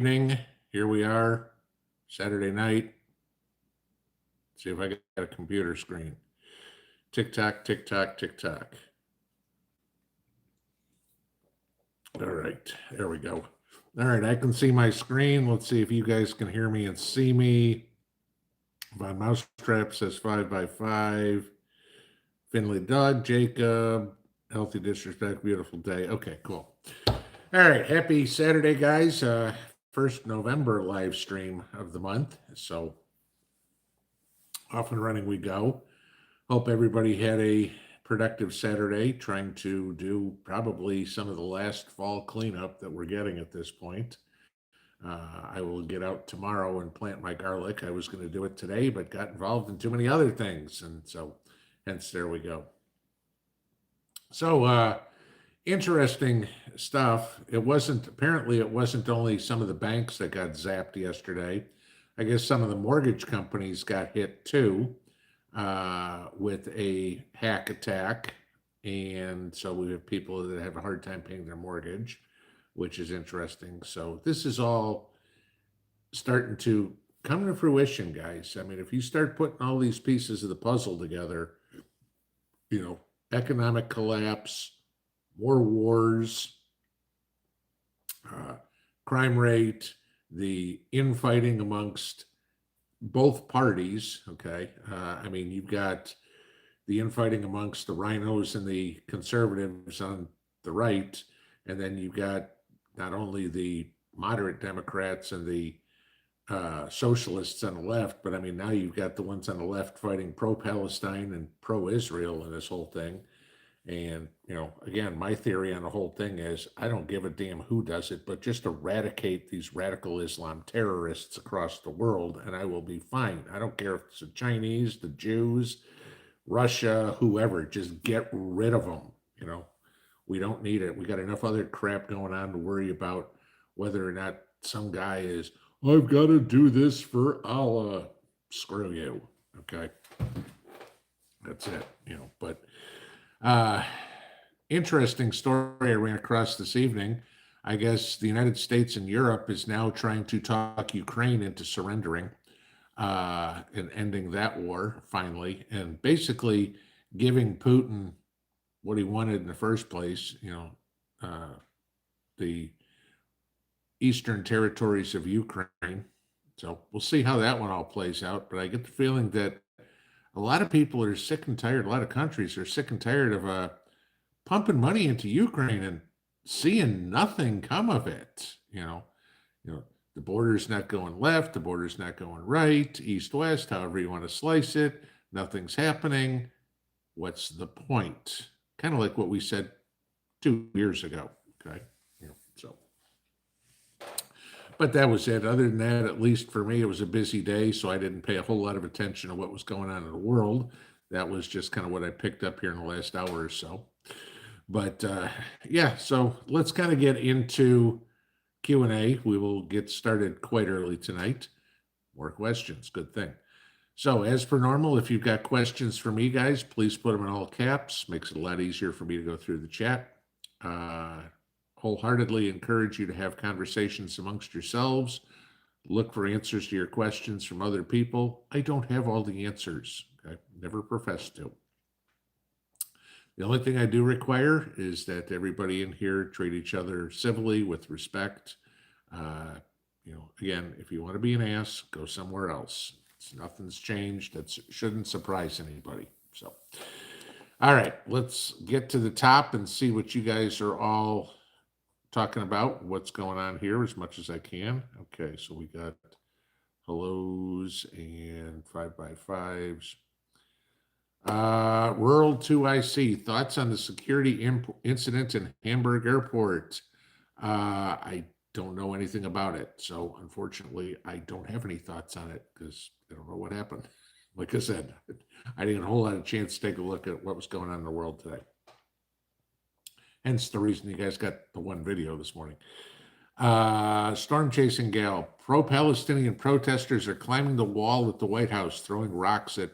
evening. Here we are, Saturday night. See if I got a computer screen. Tick tock, tick tock, tick tock. All right, there we go. All right, I can see my screen. Let's see if you guys can hear me and see me. My mousetrap says 5x5. Finley Doug, Jacob, Healthy Disrespect, beautiful day. Okay, cool. All right, happy Saturday, guys. First November live stream of the month. So off and running we go. Hope everybody had a productive Saturday, trying to do probably some of the last fall cleanup that we're getting at this point. I will get out tomorrow and plant my garlic. I was going to do it today, but got involved in too many other things. And so, hence, there we go. So, interesting stuff. Apparently, it wasn't only some of the banks that got zapped yesterday. I guess some of the mortgage companies got hit too with a hack attack. And so we have people that have a hard time paying their mortgage, which is interesting. So this is all starting to come to fruition, guys. I mean, if you start putting all these pieces of the puzzle together, economic collapse, more wars, crime rate, the infighting amongst both parties. Okay. I mean, you've got the infighting amongst the rhinos and the conservatives on the right, and then you've got not only the moderate Democrats and the socialists on the left, but I mean, now you've got the ones on the left fighting pro-Palestine and pro-Israel in this whole thing. And, again, my theory on the whole thing is I don't give a damn who does it, but just eradicate these radical Islam terrorists across the world, and I will be fine. I don't care if it's the Chinese, the Jews, Russia, whoever, just get rid of them. We don't need it. We got enough other crap going on to worry about whether or not some guy is, I've got to do this for Allah. Screw you. Okay. That's it, but interesting story I ran across this evening. I guess the United States and Europe is now trying to talk Ukraine into surrendering and ending that war finally, and basically giving Putin what he wanted in the first place, the eastern territories of Ukraine. So we'll see how that one all plays out. But I get the feeling that a lot of people are sick and tired. A lot of countries are sick and tired of pumping money into Ukraine and seeing nothing come of it. The border's not going left, the border's not going right, east, west, however you want to slice it. Nothing's happening. What's the point? Kind of like what we said 2 years ago. Okay. So, but that was it. Other than that, at least for me, it was a busy day, so I didn't pay a whole lot of attention to what was going on in the world. That was just kind of what I picked up here in the last hour or so. But yeah, so let's kind of get into Q&A. We will get started quite early tonight. More questions, good thing. So as per normal, if you've got questions for me, guys, please put them in all caps. Makes it a lot easier for me to go through the chat. Wholeheartedly encourage you to have conversations amongst yourselves. Look for answers to your questions from other people. I don't have all the answers. Okay? Never professed to. The only thing I do require is that everybody in here treat each other civilly with respect. Again, if you want to be an ass, go somewhere else. Nothing's changed. That shouldn't surprise anybody. So, all right, let's get to the top and see what you guys are all talking about, what's going on here as much as I can. Okay, so we got hellos and 5x5s. Rural 2IC, thoughts on the security incident in Hamburg Airport? I don't know anything about it. So unfortunately, I don't have any thoughts on it because I don't know what happened. Like I said, I didn't get a whole lot of chance to take a look at what was going on in the world today. Hence the reason you guys got the one video this morning. Storm Chasing Gal, pro-Palestinian protesters are climbing the wall at the White House, throwing rocks at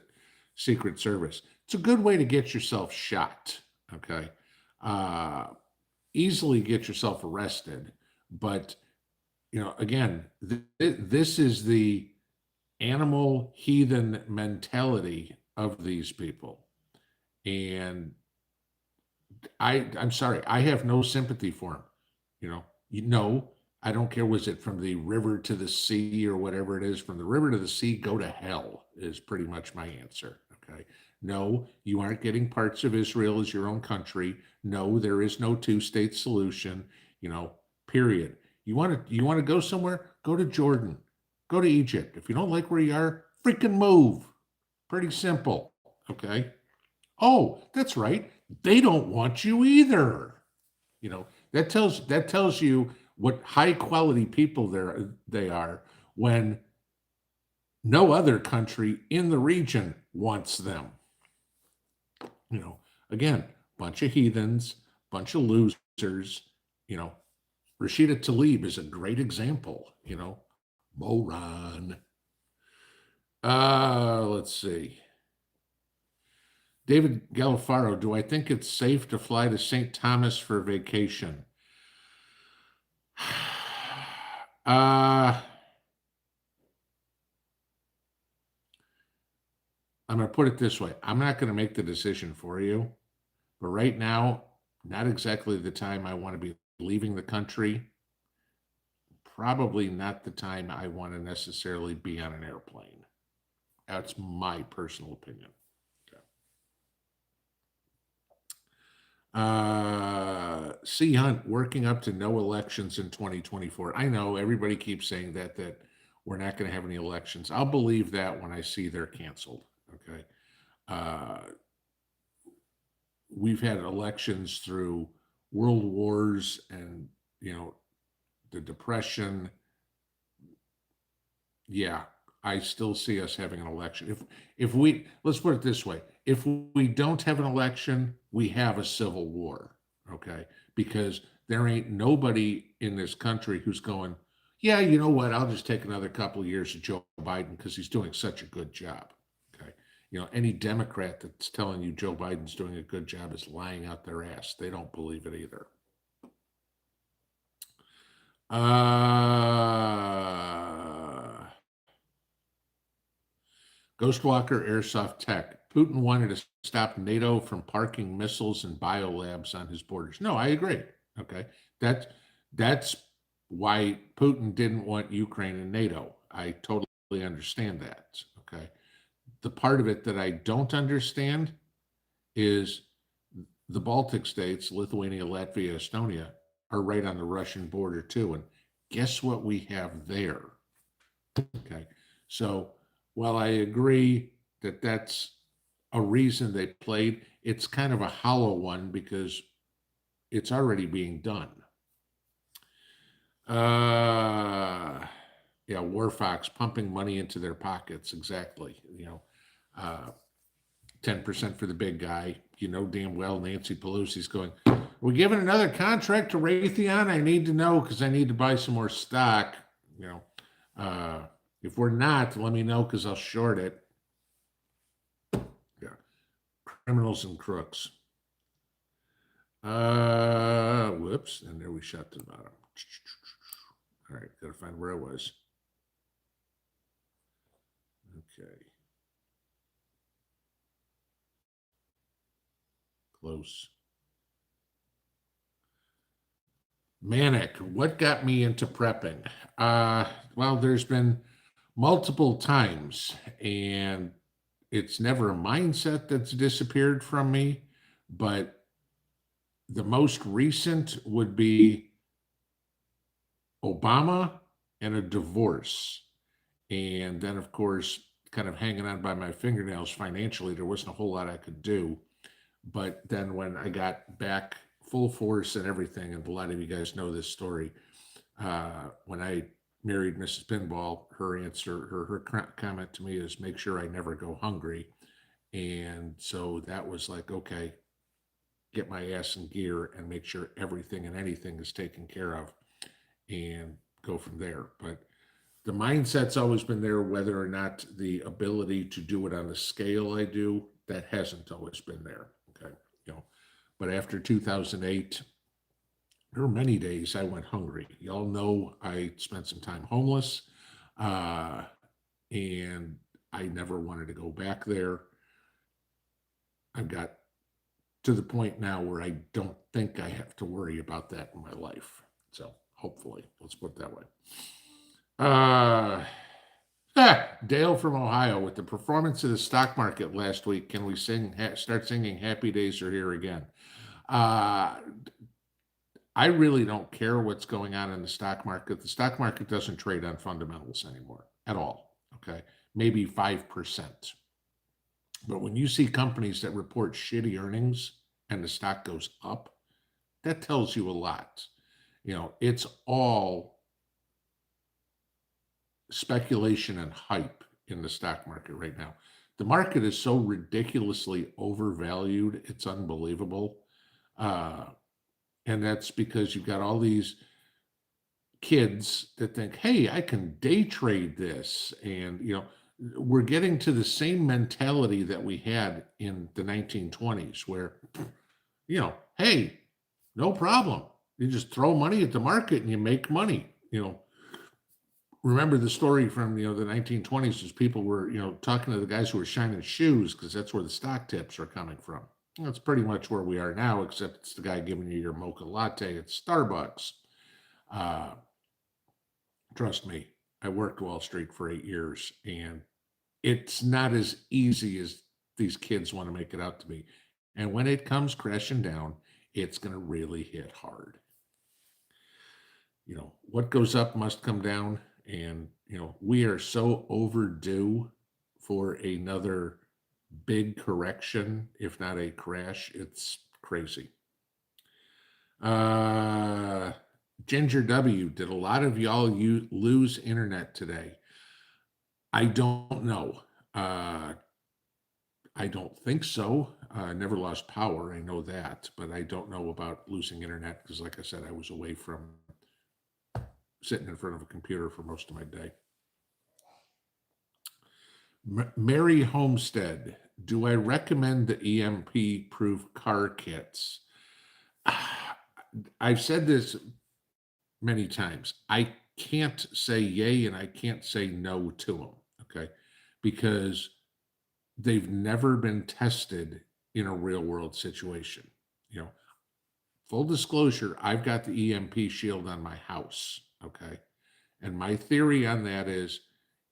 Secret Service. It's a good way to get yourself shot, okay? Easily get yourself arrested, but again, this is the animal heathen mentality of these people. And I'm sorry, I have no sympathy for them. I don't care. Was it from the river to the sea or whatever it is? From the river to the sea, go to hell is pretty much my answer. Okay. No, you aren't getting parts of Israel as your own country. No, there is no two-state solution, period. You want to go somewhere? Go to Jordan. Go to Egypt. If you don't like where you are, freaking move. Pretty simple. Okay. Oh, that's right. They don't want you either. That tells you what high quality people they are when no other country in the region wants them. Again, bunch of heathens, bunch of losers. You know, Rashida Tlaib is a great example. Moron. Let's see. David Galifaro, do I think it's safe to fly to St. Thomas for vacation? I'm going to put it this way. I'm not going to make the decision for you, but right now, not exactly the time I want to be leaving the country. Probably not the time I want to necessarily be on an airplane. That's my personal opinion. C. Hunt, working up to no elections in 2024. I know everybody keeps saying that we're not going to have any elections. I'll believe that when I see they're canceled. Okay. We've had elections through world wars and, the Depression. Yeah, I still see us having an election. Let's put it this way. If we don't have an election, we have a civil war, okay? Because there ain't nobody in this country who's going, yeah, you know what? I'll just take another couple of years of Joe Biden because he's doing such a good job, okay? Any Democrat that's telling you Joe Biden's doing a good job is lying out their ass. They don't believe it either. Ghostwalker Airsoft Tech. Putin wanted to stop NATO from parking missiles and biolabs on his borders. No, I agree. Okay. That's why Putin didn't want Ukraine in NATO. I totally understand that. Okay. The part of it that I don't understand is the Baltic states, Lithuania, Latvia, Estonia, are right on the Russian border too. And guess what we have there? Okay. So while I agree that that's a reason they played, it's kind of a hollow one because it's already being done. Yeah, Warfox pumping money into their pockets. Exactly. 10% for the big guy. Damn well Nancy Pelosi's going, we're giving another contract to Raytheon. I need to know because I need to buy some more stock. If we're not, let me know because I'll short it. Yeah. Criminals and crooks. Whoops. And there we shot to the bottom. All right. Got to find where I was. Okay. Close. Manic. What got me into prepping? Well, there's been multiple times, and it's never a mindset that's disappeared from me, but the most recent would be Obama and a divorce. And then, of course, kind of hanging on by my fingernails financially, there wasn't a whole lot I could do. But then when I got back full force and everything, and a lot of you guys know this story, when I married Mrs. Pinball, her comment to me is, make sure I never go hungry. And so that was like, okay, get my ass in gear and make sure everything and anything is taken care of and go from there. But the mindset's always been there, whether or not the ability to do it on the scale I do, that hasn't always been there. Okay. But after 2008, there were many days I went hungry. Y'all know I spent some time homeless, uh, and I never wanted to go back there. I've got to the point now where I don't think I have to worry about that in my life. So hopefully, let's put it that way. Dale from Ohio, with the performance of the stock market last week, can we start singing Happy Days Are Here Again? Uh, I really don't care what's going on in the stock market. The stock market doesn't trade on fundamentals anymore at all. Okay. Maybe 5%. But when you see companies that report shitty earnings and the stock goes up, that tells you a lot. It's all speculation and hype in the stock market right now. The market is so ridiculously overvalued, it's unbelievable. And that's because you've got all these kids that think, hey, I can day trade this. And, we're getting to the same mentality that we had in the 1920s where, hey, no problem. You just throw money at the market and you make money. Remember the story from, the 1920s is people were, talking to the guys who were shining shoes because that's where the stock tips are coming from. That's pretty much where we are now, except it's the guy giving you your mocha latte at Starbucks. Trust me, I worked Wall Street for 8 years, and it's not as easy as these kids want to make it out to be. And when it comes crashing down, it's going to really hit hard. What goes up must come down. And, we are so overdue for another big correction, if not a crash. It's crazy. Ginger W, did a lot of y'all lose internet today? I don't know. I don't think so. I never lost power. I know that, but I don't know about losing internet because, like I said, I was away from sitting in front of a computer for most of my day. Mary Homestead, do I recommend the EMP-proof car kits? I've said this many times. I can't say yay and I can't say no to them, okay? Because they've never been tested in a real-world situation. Full disclosure, I've got the EMP shield on my house, okay? And my theory on that is,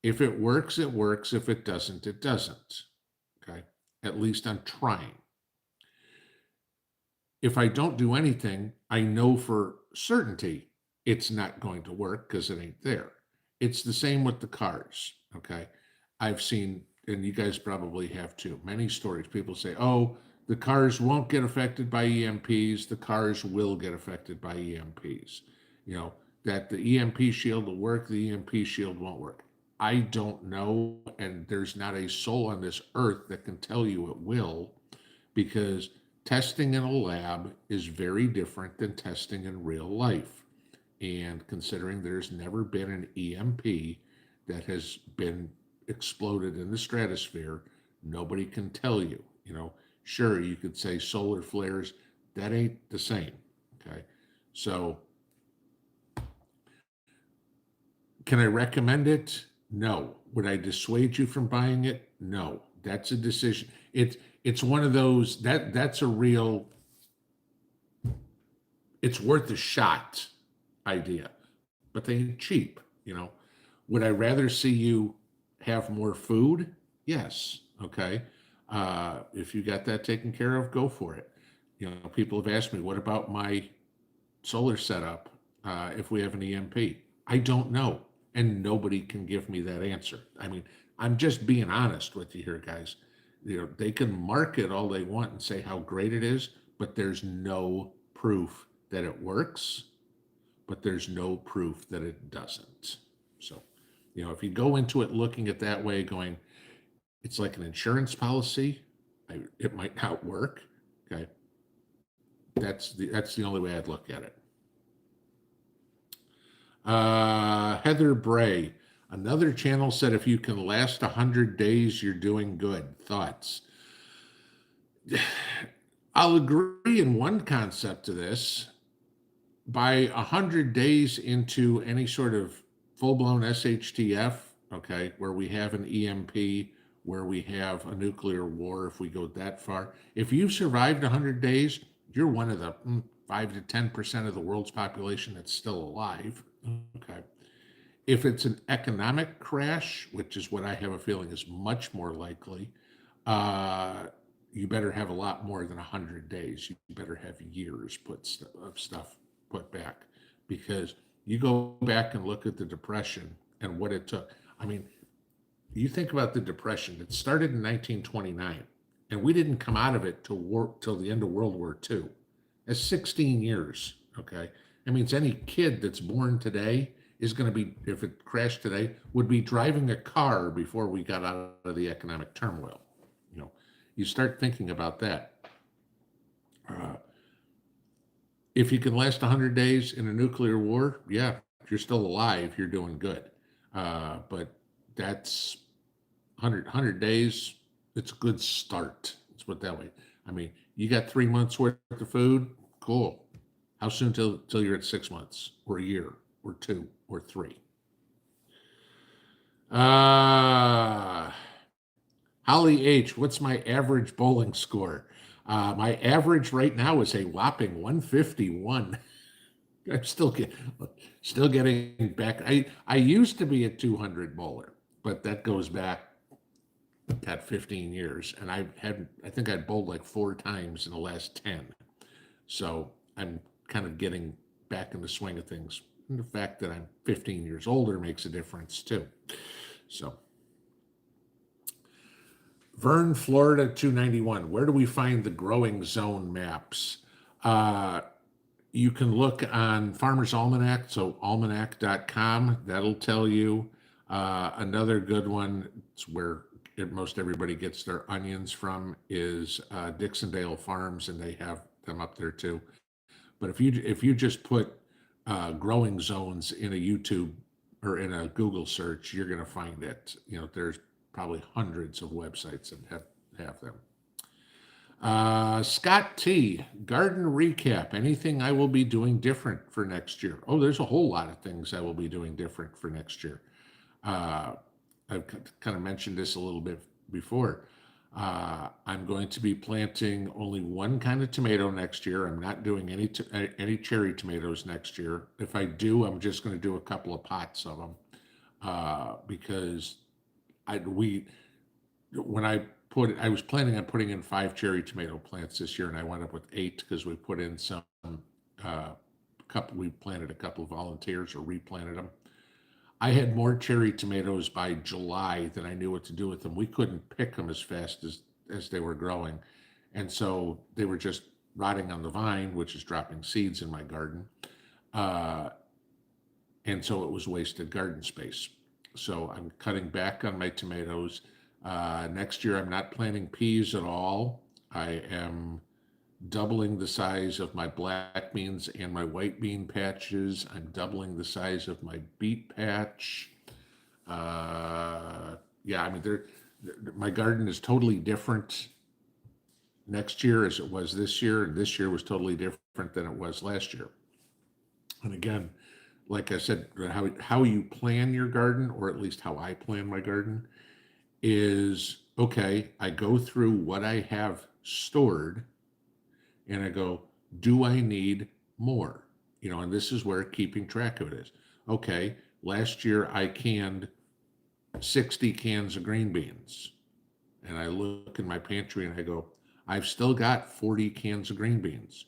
if it works, it works. If it doesn't, it doesn't, okay? At least I'm trying. If I don't do anything, I know for certainty it's not going to work because it ain't there. It's the same with the cars, okay? I've seen, and you guys probably have too, many stories. People say, oh, the cars won't get affected by EMPs. The cars will get affected by EMPs. That the EMP shield will work, the EMP shield won't work. I don't know, and there's not a soul on this earth that can tell you it will, because testing in a lab is very different than testing in real life. And considering there's never been an EMP that has been exploded in the stratosphere, nobody can tell you. Sure, you could say solar flares, that ain't the same, okay? So, can I recommend it? No. Would I dissuade you from buying it? No. That's a decision. It's one of those, that's a real, it's worth a shot idea, but they ain't cheap. Would I rather see you have more food? Yes. Okay. If you got that taken care of, go for it. People have asked me, what about my solar setup if we have an EMP? I don't know. And nobody can give me that answer. I mean, I'm just being honest with you here, guys. They can market all they want and say how great it is, but there's no proof that it works, but there's no proof that it doesn't. So, if you go into it looking at that way, going, it's like an insurance policy, it might not work. Okay. That's the only way I'd look at it. Heather Bray, another channel said if you can last 100 days, you're doing good. Thoughts? I'll agree in one concept to this. by 100 days into any sort of full-blown SHTF, okay, where we have an EMP, where we have a nuclear war, if we go that far, if you've survived 100 days, you're one of the 5 to 10% of the world's population that's still alive. Okay. If it's an economic crash, which is what I have a feeling is much more likely, uh, you better have a lot more than 100 days. You better have years of stuff put back, because you go back and look at the Depression and what it took. I mean, you think about the Depression. It started in 1929, and we didn't come out of it till the end of World War II. That's 16 years. Okay, that means any kid that's born today is going to be, if it crashed today, would be driving a car before we got out of the economic turmoil. You know, you start thinking about that. Uh, if you can last 100 days in a nuclear war, yeah, if you're still alive, you're doing good. But that's 100 days, it's a good start. Let's put it that way. I mean, you got 3 months worth of food, cool. How soon till you're at 6 months or a year or 2 or 3? Holly H, what's my average bowling score? My average right now is a whopping 151. I'm still getting back. I used to be a 200 bowler, but that goes back at 15 years, and I think I'd bowled like 4 times in the last 10. So I'm kind of getting back in the swing of things. And the fact that I'm 15 years older makes a difference too. So Vern, Florida 291. Where do we find the growing zone maps? You can look on Farmer's Almanac, so almanac.com. That'll tell you. Another good one, it's where most everybody gets their onions from, is Dixondale Farms, and they have them up there too. But if you just put growing zones in a YouTube or in a Google search, you're going to find it. You know, there's probably hundreds of websites that have them. Scott T, garden recap. Anything I will be doing different for next year? Oh, there's a whole lot of things I will be doing different for next year. I've kind of mentioned this a little bit before. I'm going to be planting only one kind of tomato next year. I'm not doing any cherry tomatoes next year. If I do, I'm just going to do a couple of pots of them because I was planning on putting in 5 cherry tomato plants this year, and I wound up with 8 because we put in some we planted a couple of volunteers or replanted them. I had more cherry tomatoes by July than I knew what to do with them. We couldn't pick them as fast as they were growing. And so they were just rotting on the vine, which is dropping seeds in my garden. And so it was wasted garden space. So I'm cutting back on my tomatoes. Next year, I'm not planting peas at all. I am doubling the size of my black beans and my white bean patches. I'm doubling the size of my beet patch. Yeah, I mean, my garden is totally different next year as it was this year, and this year was totally different than it was last year. And again, like I said, how you plan your garden, or at least how I plan my garden, is, okay, I go through what I have stored and I go, do I need more? You know, and this is where keeping track of it is. Okay, last year I canned 60 cans of green beans. And I look in my pantry and I go, I've still got 40 cans of green beans.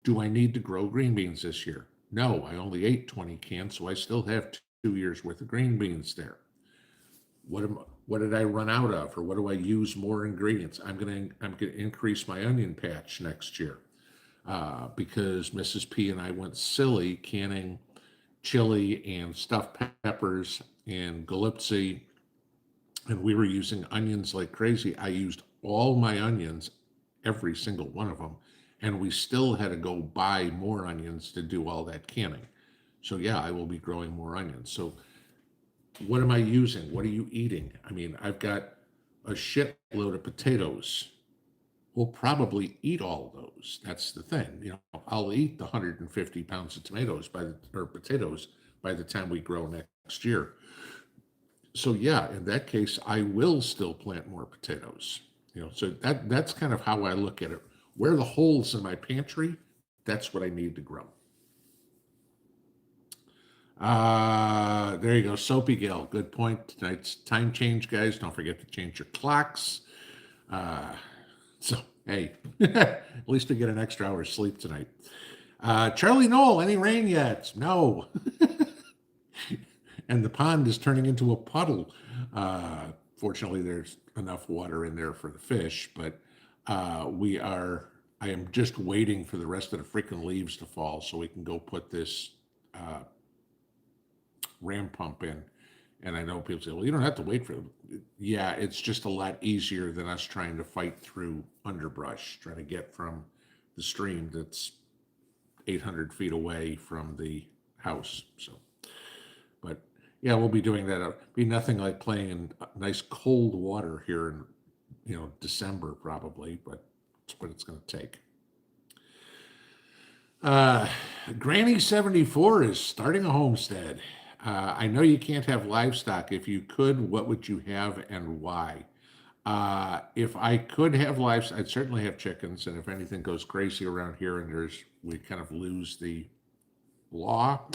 Do I need to grow green beans this year? No, I only ate 20 cans, so I still have 2 years worth of green beans there. What did I run out of, or what do I use more ingredients? I'm gonna increase my onion patch next year because Mrs. P and I went silly canning chili and stuffed peppers and Galipsi, and we were using onions like crazy. I used all my onions, every single one of them, and we still had to go buy more onions to do all that canning. So yeah, I will be growing more onions. So what am I using? What are you eating? I mean, I've got a shitload of potatoes will probably eat all those. That's the thing. I'll eat the 150 pounds of potatoes by the time we grow next year. So yeah, in that case, I will still plant more potatoes. So that's kind of how I look at it. Where are the holes in my pantry? That's what I need to grow. There you go. Soapy Gal. Good point. Tonight's time change, guys. Don't forget to change your clocks. Uh, so, hey, at least we get an extra hour of sleep tonight. Charlie Knoll, any rain yet? No. And the pond is turning into a puddle. Fortunately, there's enough water in there for the fish, but I am just waiting for the rest of the freaking leaves to fall so we can go put this ram pump in. And I know people say, well, you don't have to wait for them. Yeah, it's just a lot easier than us trying to fight through underbrush, trying to get from the stream that's 800 feet away from the house. So, but yeah, we'll be doing that. It'll be nothing like playing in nice cold water here in, December probably, but it's what it's going to take. Granny 74 is starting a homestead. I know you can't have livestock. If you could, what would you have and why? If I could have livestock, I'd certainly have chickens. And if anything goes crazy around here and we kind of lose the law,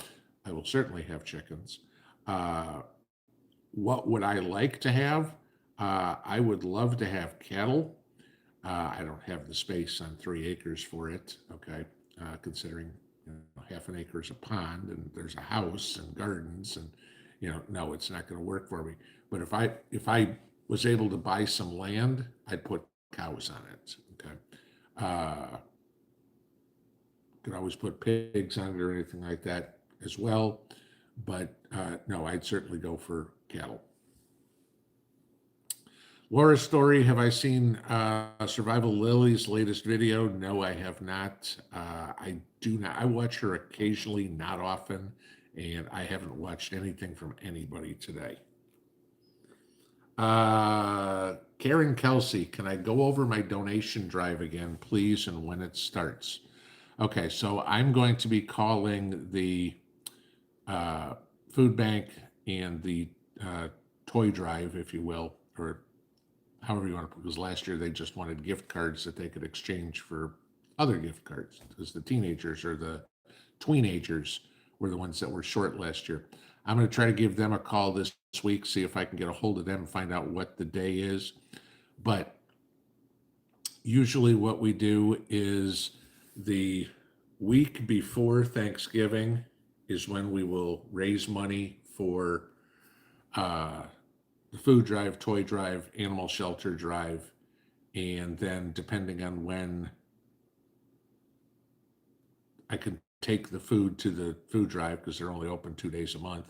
I will certainly have chickens. What would I like to have? I would love to have cattle. I don't have the space on 3 acres for it. Okay, considering half an acre is a pond and there's a house and gardens and no, it's not going to work for me. But if I was able to buy some land, I'd put cows on it. Okay, could always put pigs on it or anything like that as well. But no, I'd certainly go for cattle. Laura's story, have I seen Survival Lily's latest video? No, I have not. I do not. I watch her occasionally, not often, and I haven't watched anything from anybody today. Karen Kelsey, can I go over my donation drive again, please, and when it starts? Okay, so I'm going to be calling the food bank and the toy drive, if you will, or however you want to, because last year they just wanted gift cards that they could exchange for other gift cards, because the teenagers or the tweenagers were the ones that were short last year. I'm going to try to give them a call this week, see if I can get a hold of them and find out what the day is. But usually what we do is the week before Thanksgiving is when we will raise money for the food drive, toy drive, animal shelter drive, and then depending on when I can take the food to the food drive, because they're only open 2 days a month,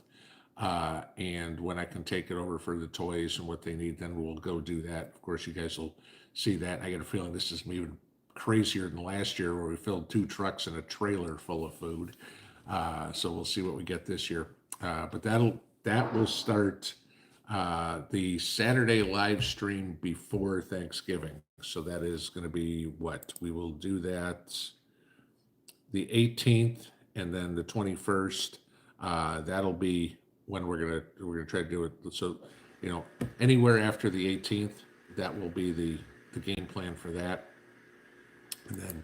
and when I can take it over for the toys and what they need, then we'll go do that. Of course, you guys will see that. I get a feeling this is even crazier than last year, where we filled 2 trucks and a trailer full of food. So we'll see what we get this year. But that will start the Saturday live stream before Thanksgiving. So that is going to be what we will do that the 18th and then the 21st. That'll be when we're gonna try to do it. So anywhere after the 18th, that will be the game plan for that. And then,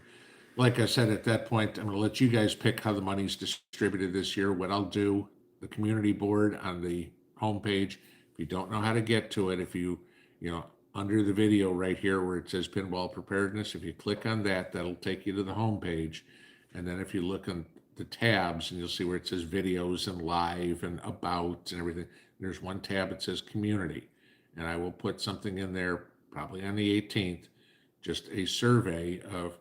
like I said, at that point, I'm going to let you guys pick how the money's distributed this year. What I'll do, the community board on the homepage. If you don't know how to get to it, if you under the video right here where it says Pinball Preparedness, if you click on that, that'll take you to the homepage. And then if you look on the tabs, and you'll see where it says videos and live and about and everything, there's one tab that says community. And I will put something in there probably on the 18th, just a survey of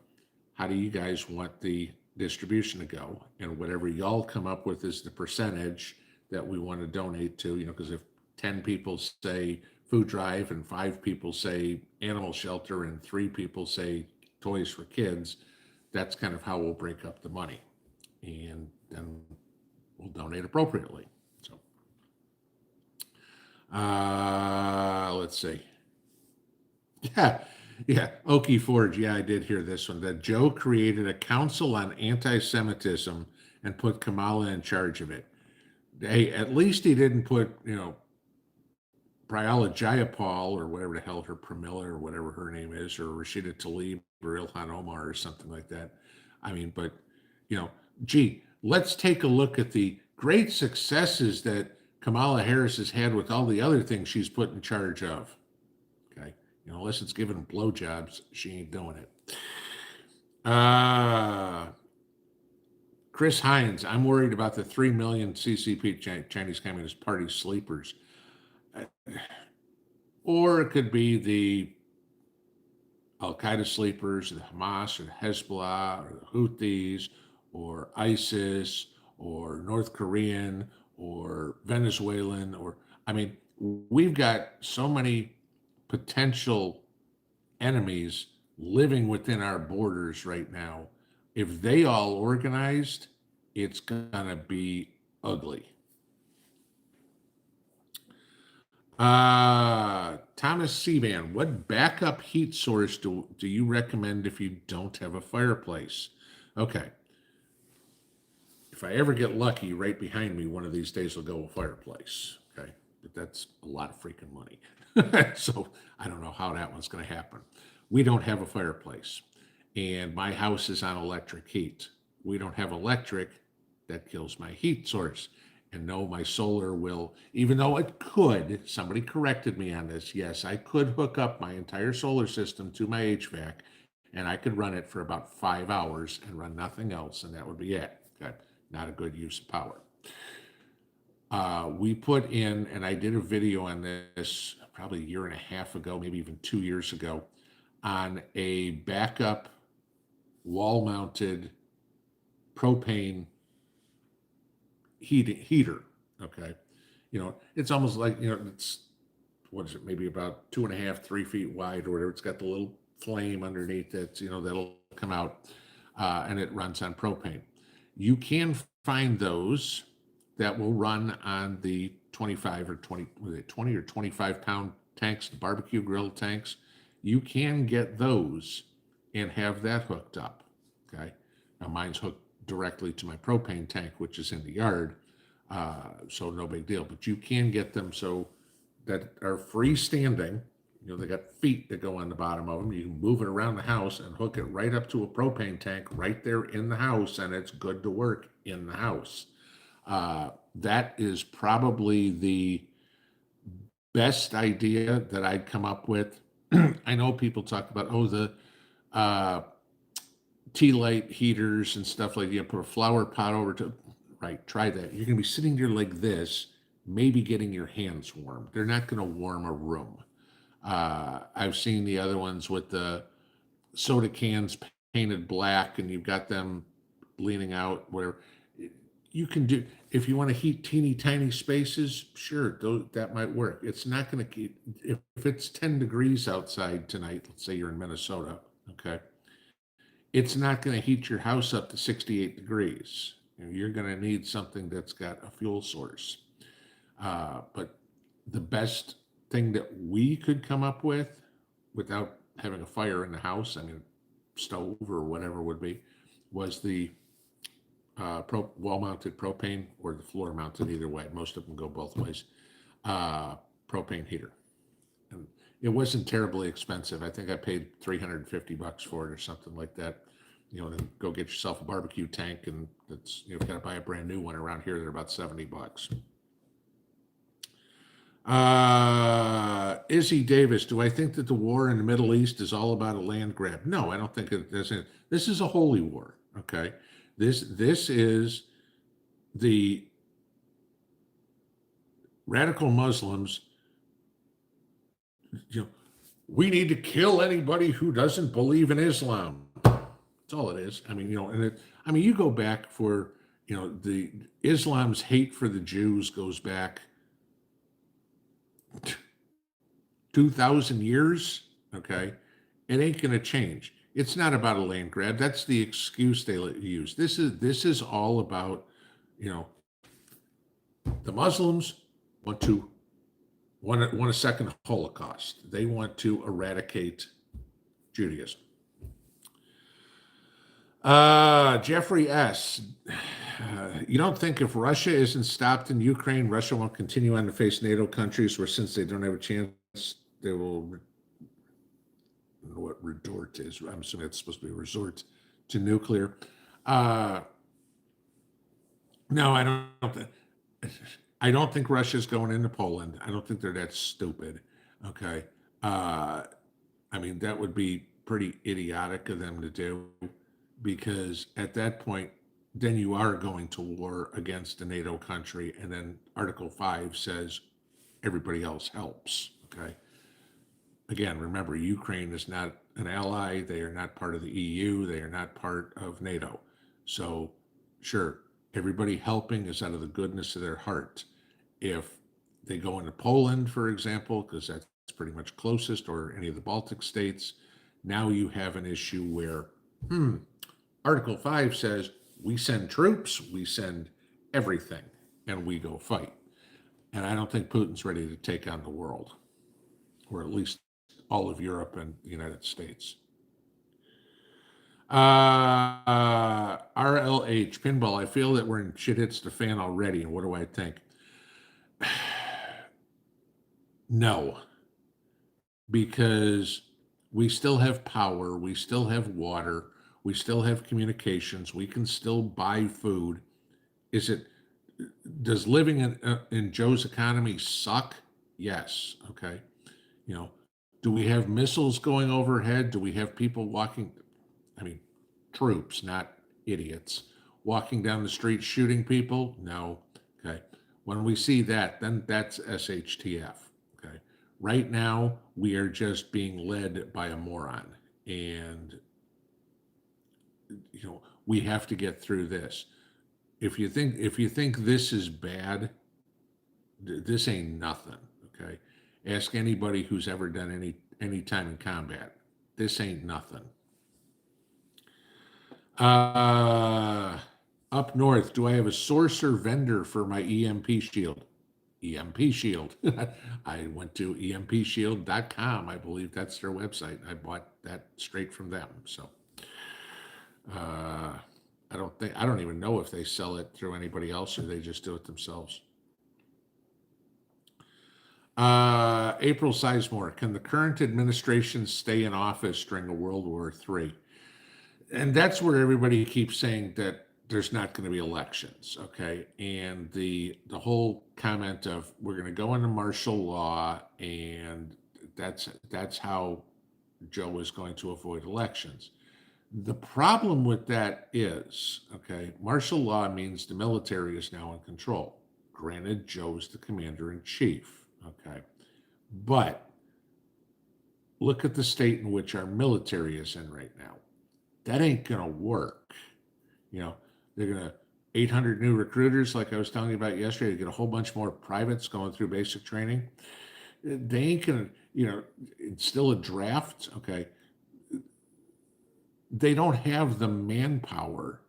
how do you guys want the distribution to go, and whatever y'all come up with is the percentage that we want to donate to, because if 10 people say food drive and 5 people say animal shelter and 3 people say toys for kids, that's kind of how we'll break up the money, and then we'll donate appropriately. So let's see. Yeah, Yeah, Okie Forge. Yeah, I did hear this one. That Joe created a council on anti-Semitism and put Kamala in charge of it. Hey, at least he didn't put, Priala Jayapal or whatever the hell her Pramila or whatever her name is, or Rashida Tlaib or Ilhan Omar or something like that. I mean, but gee, let's take a look at the great successes that Kamala Harris has had with all the other things she's put in charge of. Okay, unless it's giving blowjobs, she ain't doing it. Uh Chris Hines, I'm worried about the 3 million CCP Chinese Communist Party sleepers. Or it could be the Al Qaeda sleepers, the Hamas or the Hezbollah or the Houthis or ISIS or North Korean or Venezuelan I mean, we've got so many potential enemies living within our borders right now. If they all organized, it's gonna be ugly. Thomas Seaman, what backup heat source do you recommend if you don't have a fireplace? Okay. If I ever get lucky, right behind me, one of these days will go a fireplace. Okay. But that's a lot of freaking money. So I don't know how that one's going to happen. We don't have a fireplace, and my house is on electric heat. We don't have electric, that kills my heat source. And no, my solar will, even though it could, somebody corrected me on this. Yes, I could hook up my entire solar system to my HVAC and I could run it for about 5 hours and run nothing else, and that would be it. Okay. Not a good use of power. We put in, and I did a video on this probably a year and a half ago, maybe even 2 years ago, on a backup wall mounted propane heater. Okay. It's almost like, it's, what is it, maybe about 2.5, 3 feet wide or whatever. It's got the little flame underneath it, that'll come out, and it runs on propane. You can find those that will run on the 25 or 20, 20 or 25 pound tanks, the barbecue grill tanks. You can get those and have that hooked up. Okay. Now mine's hooked directly to my propane tank, which is in the yard. So no big deal, but you can get them so that are freestanding. They got feet that go on the bottom of them. You can move it around the house and hook it right up to a propane tank right there in the house, and it's good to work in the house. That is probably the best idea that I'd come up with. I know people talk about, the tea light heaters and stuff like that. Put a flower pot over to, right, try that. You're going to be sitting there like this, maybe getting your hands warm. They're not going to warm a room. I've seen the other ones with the soda cans painted black and you've got them leaning out, whatever. You can do, if you want to heat teeny tiny spaces, sure, that might work. It's not going to keep, if it's 10 degrees outside tonight, let's say you're in Minnesota, okay, it's not going to heat your house up to 68 degrees. You're going to need something that's got a fuel source. But the best thing that we could come up with without having a fire in the house, stove or whatever would be, was the wall-mounted propane or the floor-mounted, either way. Most of them go both ways. Propane heater. And it wasn't terribly expensive. I think I paid $350 for it or something like that. Then go get yourself a barbecue tank, and you've got to buy a brand new one. Around here, they're about $70. Izzy Davis, do I think that the war in the Middle East is all about a land grab? No, I don't think it isn't. This is a holy war. Okay. This is the radical Muslims. We need to kill anybody who doesn't believe in Islam. That's all it is. And you go back for, the Islam's hate for the Jews goes back 2,000 years. Okay. It ain't going to change. It's not about a land grab. That's the excuse they use. This is all about, the Muslims want a second Holocaust. They want to eradicate Judaism. Jeffrey S. You don't think if Russia isn't stopped in Ukraine, Russia won't continue on to face NATO countries where since they don't have a chance, they will, I don't know what retort is. I'm assuming it's supposed to be resort to nuclear. No, I don't think Russia's going into Poland. I don't think they're that stupid. Okay. I mean, that would be pretty idiotic of them to do, because at that point, then you are going to war against a NATO country, and then Article 5 says everybody else helps. Okay. Again, remember, Ukraine is not an ally. They are not part of the EU. They are not part of NATO. So, sure, everybody helping is out of the goodness of their heart. If they go into Poland, for example, because that's pretty much closest, or any of the Baltic states, now you have an issue where, Article 5 says we send troops, we send everything, and we go fight. And I don't think Putin's ready to take on the world, or at least all of Europe and the United States. RLH, Pinball, I feel that we're in shit hits the fan already, and what do I think? No, because we still have power, we still have water, we still have communications, we can still buy food. Does living in Joe's economy suck? Yes. Okay. You know, do we have missiles going overhead? Do we have people walking? I mean, troops, not idiots, walking down the street shooting people? No. Okay. When we see that, then that's SHTF. Okay. Right now, we are just being led by a moron. And, you know, we have to get through this. If you think this is bad, this ain't nothing. Okay. Ask anybody who's ever done any time in combat. This ain't nothing. Up north, do I have a source or vendor for my EMP shield? EMP shield. I went to empshield.com. I believe that's their website. I bought that straight from them. So I don't even know if they sell it through anybody else or they just do it themselves. April Sizemore, can the current administration stay in office during a World War III? And that's where everybody keeps saying that there's not going to be elections, okay? And the whole comment of we're going to go into martial law, and that's how Joe is going to avoid elections. The problem with that is, okay, martial law means the military is now in control. Granted, Joe's the commander in chief, okay? But look at the state in which our military is in right now. That ain't going to work. You know, they're going to 800 new recruiters, like I was telling you about yesterday, to get a whole bunch more privates going through basic training. They ain't going to, you know, it's still a draft, okay? They don't have the manpower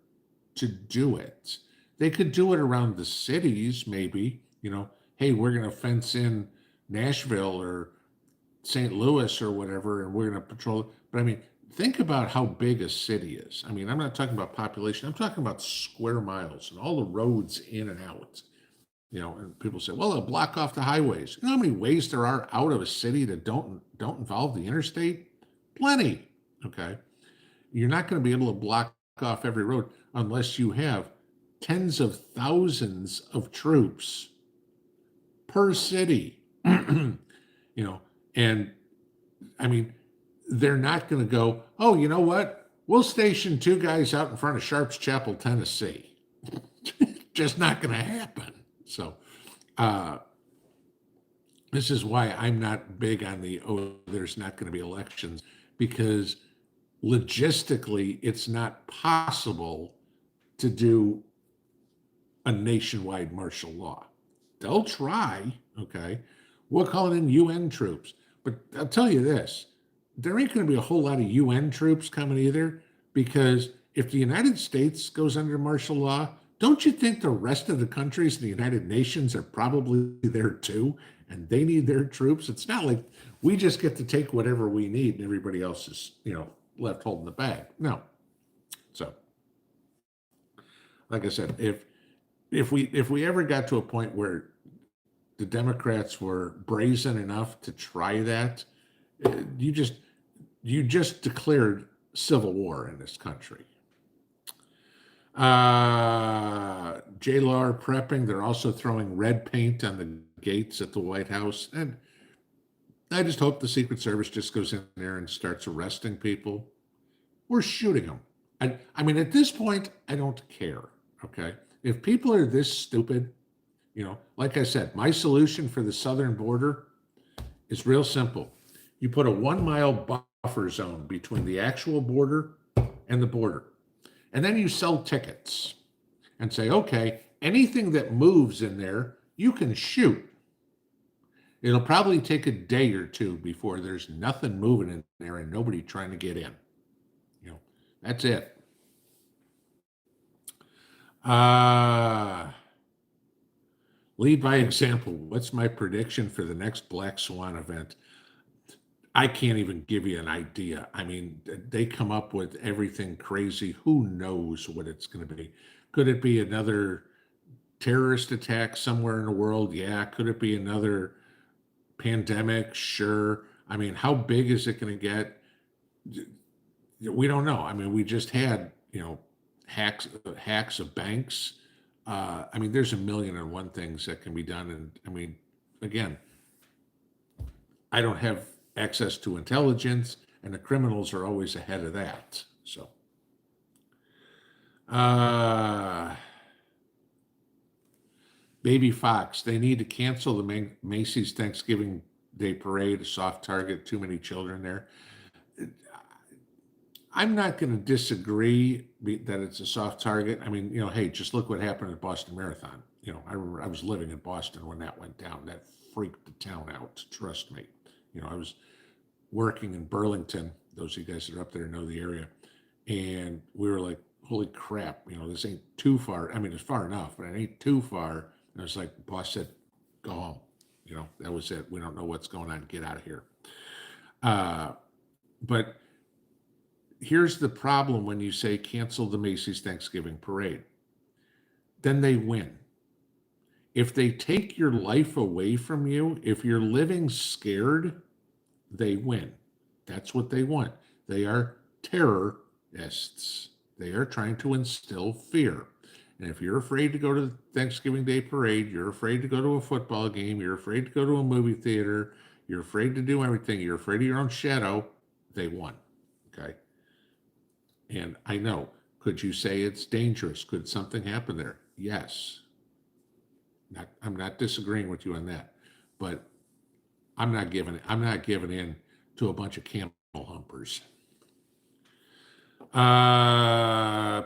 to do it. They could do it around the cities, maybe, you know, hey, we're going to fence in Nashville or St. Louis or whatever, and we're going to patrol. But I mean, think about how big a city is. I mean, I'm not talking about population. I'm talking about square miles and all the roads in and out. You know, and people say, well, they'll block off the highways. You know how many ways there are out of a city that don't involve the interstate? Plenty. Okay. You're not going to be able to block off every road unless you have tens of thousands of troops per city. You know, and I mean, they're not going to go, oh, you know what? We'll station 2 guys out in front of Sharps Chapel, Tennessee. Just not going to happen. So this is why I'm not big on there's not going to be elections, because logistically, it's not possible to do a nationwide martial law. They'll try, okay? We'll call it in UN troops. But I'll tell you this, there ain't going to be a whole lot of UN troops coming either, because if the United States goes under martial law, don't you think the rest of the countries in the United Nations are probably there too? and they need their troops. It's not like we just get to take whatever we need and everybody else is, left holding the bag. No. So, like I said, if we ever got to a point where the Democrats were brazen enough to try that, you just declared civil war in this country. J-Law prepping. They're also throwing red paint on the gates at the White House. And I just hope the Secret Service just goes in there and starts arresting people. We're shooting them. I mean, at this point, I don't care. Okay. If people are this stupid, like I said, my solution for the southern border is real simple. You put a 1 mile buffer zone between the actual border and the border. And then you sell tickets and say, okay, anything that moves in there, you can shoot. It'll probably take a day or two before there's nothing moving in there and nobody trying to get in. That's it. Lead by example. What's my prediction for the next Black Swan event? I can't even give you an idea. I mean, they come up with everything crazy. Who knows what it's going to be? Could it be another terrorist attack somewhere in the world? Yeah. Could it be another pandemic? Sure. I mean, how big is it going to get? We don't know. I mean, we just had, hacks of banks. I mean, there's a million and one things that can be done. And I mean, again, I don't have access to intelligence, and the criminals are always ahead of that. So, Baby Fox, they need to cancel the Macy's Thanksgiving Day Parade, a soft target, too many children there. I'm not going to disagree that it's a soft target. I mean, hey, just look what happened at Boston Marathon. I remember I was living in Boston when that went down. That freaked the town out, trust me. I was working in Burlington. Those of you guys that are up there know the area. And we were like, holy crap, this ain't too far. I mean, it's far enough, but it ain't too far. And I was like, the boss said, go home. That was it. We don't know what's going on. Get out of here. But here's the problem when you say cancel the Macy's Thanksgiving Parade. Then they win. If they take your life away from you, if you're living scared, they win. That's what they want. They are terrorists. They are trying to instill fear. And if you're afraid to go to the Thanksgiving Day Parade, you're afraid to go to a football game, you're afraid to go to a movie theater, you're afraid to do everything, you're afraid of your own shadow, they won. Okay? And I know, could you say it's dangerous? Could something happen there? Yes. I'm not disagreeing with you on that, but I'm not giving in to a bunch of camel humpers.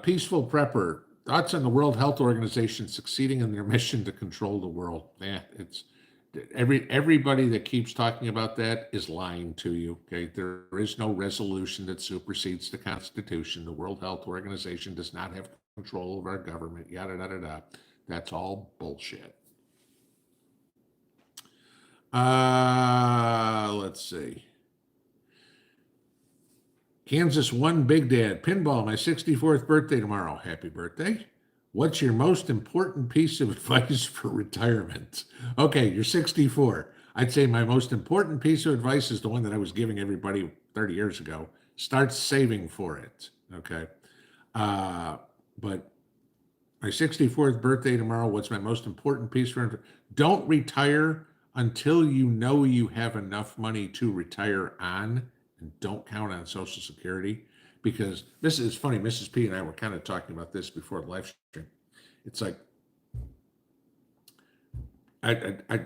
Peaceful Prepper, thoughts on the World Health Organization succeeding in their mission to control the world? It's everybody that keeps talking about that is lying to you. Okay, there is no resolution that supersedes the Constitution. The World Health Organization does not have control of our government. Yada yada yada. That's all bullshit. Let's see. Kansas 1 Big Dad. Pinball, my 64th birthday tomorrow. Happy birthday. What's your most important piece of advice for retirement? Okay, you're 64. I'd say my most important piece of advice is the one that I was giving everybody 30 years ago. Start saving for it. Okay. But my 64th birthday tomorrow, what's my most important piece for don't retire until you know you have enough money to retire on, and don't count on Social Security. Because this is funny, Mrs. P and I were kind of talking about this before the live stream. It's like,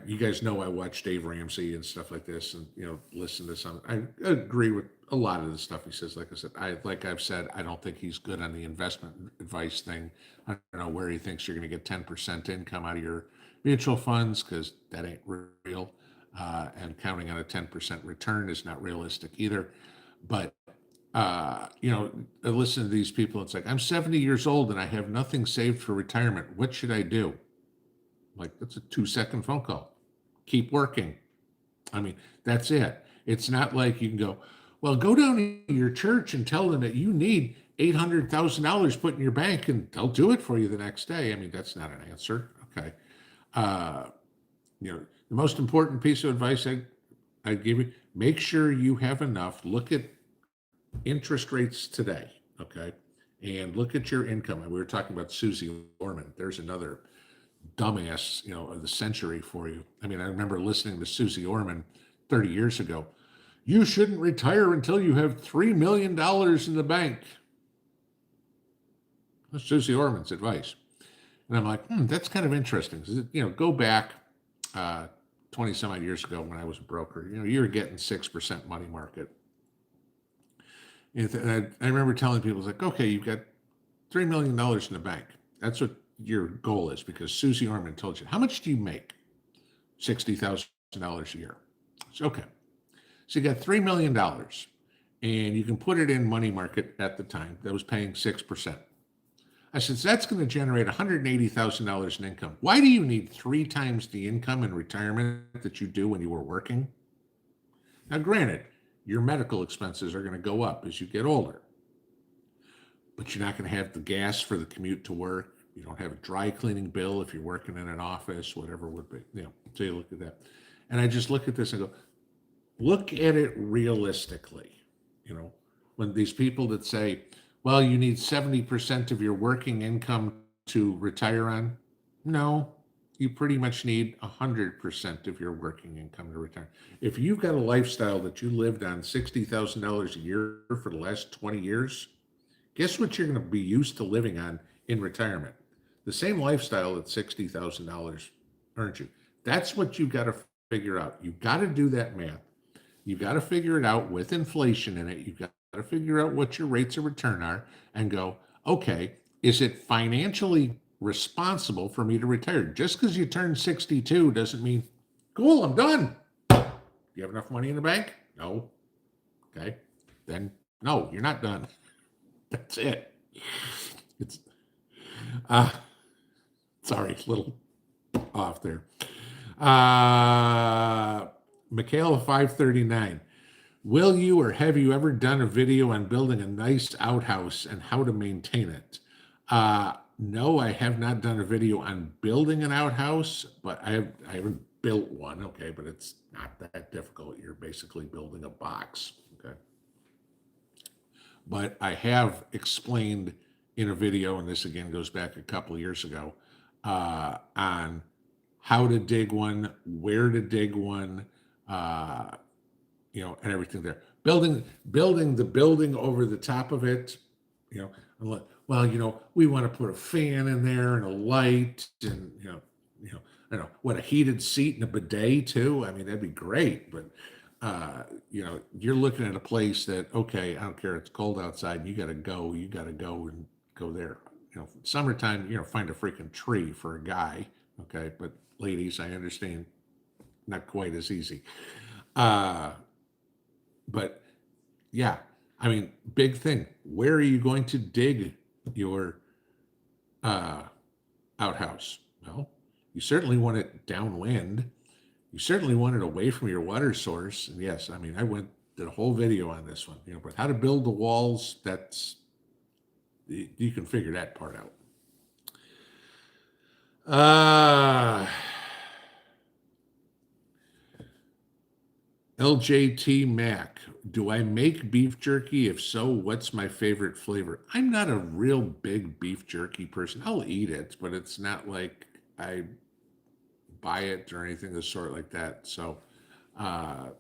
you guys know I watch Dave Ramsey and stuff like this, and listen to some. I agree with a lot of the stuff he says. Like I've said, I don't think he's good on the investment advice thing. I don't know where he thinks you're going to get 10% income out of your mutual funds, because that ain't real, and counting on a 10% return is not realistic either. But I listen to these people. It's like, I'm 70 years old and I have nothing saved for retirement. What should I do? Like, that's a 2-second phone call. keep working. I mean, that's it. It's not like you can go, well, go down to your church and tell them that you need $800,000 put in your bank and they'll do it for you the next day. I mean, that's not an answer. Okay. Uh, the most important piece of advice I'd give you, make sure you have enough. Look at interest rates today. Okay. And look at your income. And we were talking about Susie Orman. There's another dumbass, of the century for you. I mean, I remember listening to Susie Orman 30 years ago. You shouldn't retire until you have $3 million in the bank. That's Susie Orman's advice. And I'm like, that's kind of interesting. Go back 20 some odd years ago when I was a broker, you were getting 6% money market. And I remember telling people, like, okay, you've got $3 million in the bank. That's what your goal is, because Susie Orman told you. How much do you make? $60,000 a year. So, okay. So you got $3 million and you can put it in money market at the time that was paying 6%. I said, so that's going to generate $180,000 in income. Why do you need 3 times the income in retirement that you do when you were working? Now, granted, your medical expenses are going to go up as you get older, but you're not going to have the gas for the commute to work. You don't have a dry cleaning bill if you're working in an office, whatever it would be. So you look at that. And I just look at this and go, look at it realistically. When these people that say, well, you need 70% of your working income to retire on. No, you pretty much need 100% of your working income to retire. If you've got a lifestyle that you lived on $60,000 a year for the last 20 years, guess what you're going to be used to living on in retirement? The same lifestyle at $60,000 earns you. That's what you've got to figure out. You've got to do that math. You've got to figure it out with inflation in it. You've got to figure out what your rates of return are and go, okay, is it financially responsible for me to retire? Just because you turn 62 doesn't mean, cool, I'm done. You have enough money in the bank? No. Okay. Then no, you're not done. That's it. It's sorry, a little off there. Michaela 539. Will you or have you ever done a video on building a nice outhouse and how to maintain it? No, I have not done a video on building an outhouse, but I haven't built one. Okay, but it's not that difficult. You're basically building a box. Okay. But I have explained in a video, and this again goes back a couple of years ago, on how to dig one, where to dig one, and everything there. Building the building over the top of it, I'm like, well, we want to put a fan in there and a light, and I don't know, what, a heated seat and a bidet too. I mean, that'd be great, but you're looking at a place that, okay, I don't care, it's cold outside, you got to go and go there. Summertime, find a freaking tree for a guy. Okay. But ladies, I understand, not quite as easy. But yeah, I mean, big thing. Where are you going to dig your outhouse? Well, you certainly want it downwind. You certainly want it away from your water source. And yes, I mean, did a whole video on this one, but how to build the walls, you can figure that part out. LJT Mac, do I make beef jerky? If so, what's my favorite flavor? I'm not a real big beef jerky person. I'll eat it, but it's not like I buy it or anything of the sort like that. So, I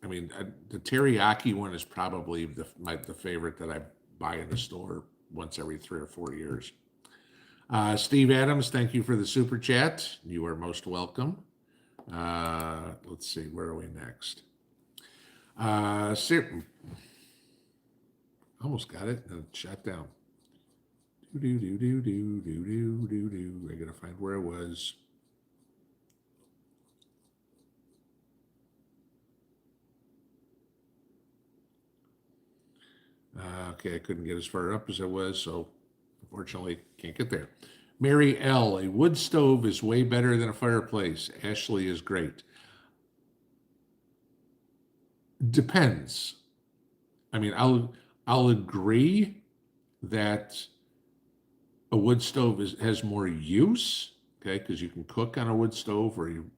mean, the teriyaki one is probably the favorite that I buy in the store once every 3 or 4 years. Steve Adams, thank you for the super chat. You are most welcome. Let's see, where are we next? Almost got it and shut down. I gotta find where I was. Okay, I couldn't get as far up as I was, so unfortunately can't get there. Mary L., a wood stove is way better than a fireplace. Ashley is great. Depends. I mean, I'll agree that a wood stove has more use, okay, because you can cook on a wood stove, or you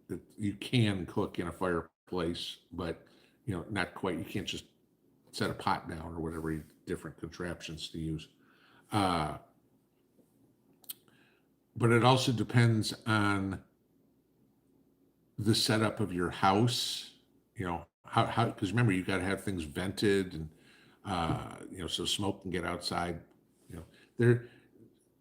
can cook in a fireplace, but not quite. You can't just set a pot down or whatever different contraptions to use. But it also depends on the setup of your house. How because remember, you got to have things vented, and so smoke can get outside. There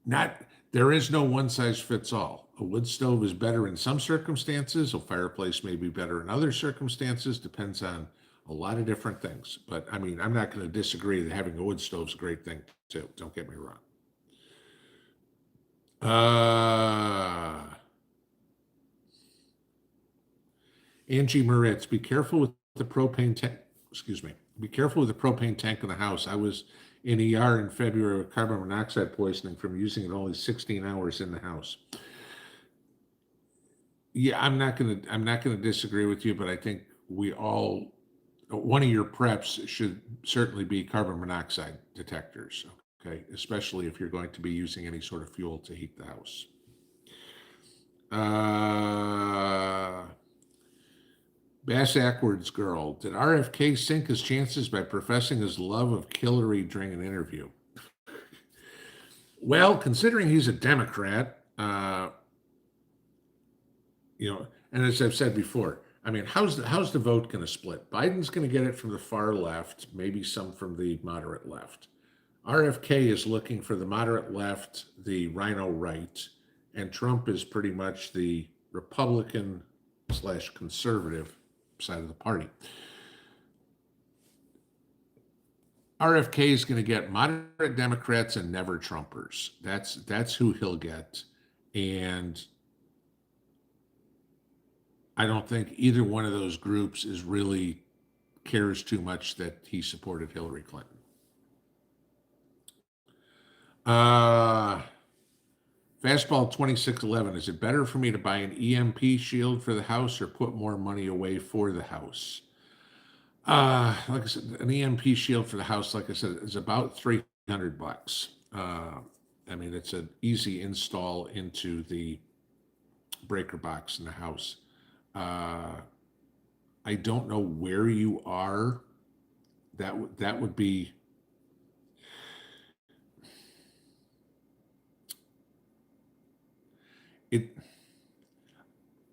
not there is no one size fits all. A wood stove is better in some circumstances. A fireplace may be better in other circumstances. Depends on a lot of different things. But I mean, I'm not going to disagree that having a wood stove is a great thing too. Don't get me wrong. Angie Moritz, be careful with the propane tank. Excuse me. Be careful with the propane tank in the house. I was in ER in February with carbon monoxide poisoning from using it only 16 hours in the house. Yeah, I'm not gonna disagree with you, but I think one of your preps should certainly be carbon monoxide detectors. Okay, especially if you're going to be using any sort of fuel to heat the house. Bass Ackwards girl, did RFK sink his chances by professing his love of Hillary during an interview? Well, considering he's a Democrat, and as I've said before, I mean, how's the vote going to split? Biden's going to get it from the far left, maybe some from the moderate left. RFK is looking for the moderate left, the rhino right, and Trump is pretty much the Republican/conservative side of the party. RFK is going to get moderate Democrats and never Trumpers. That's who he'll get. And I don't think either one of those groups really cares too much that he supported Hillary Clinton. Fastball 2611, is it better for me to buy an EMP shield for the house or put more money away for the house? Like I said, an EMP shield for the house, like I said, is about $300. I mean, it's an easy install into the breaker box in the house. I don't know where you are. That would be it.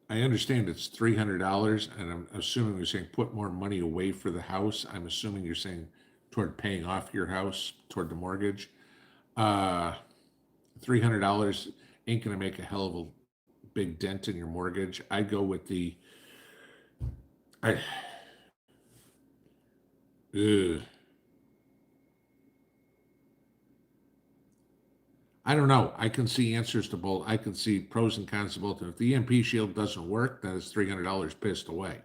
I understand it's $300, and I'm assuming you're saying put more money away for the house. I'm assuming you're saying toward paying off your house, toward the mortgage. $300 ain't gonna make a hell of a big dent in your mortgage. I go with I, ugh. I don't know. I can see answers to both. I can see pros and cons to both. If the EMP shield doesn't work, then it's $300 pissed away.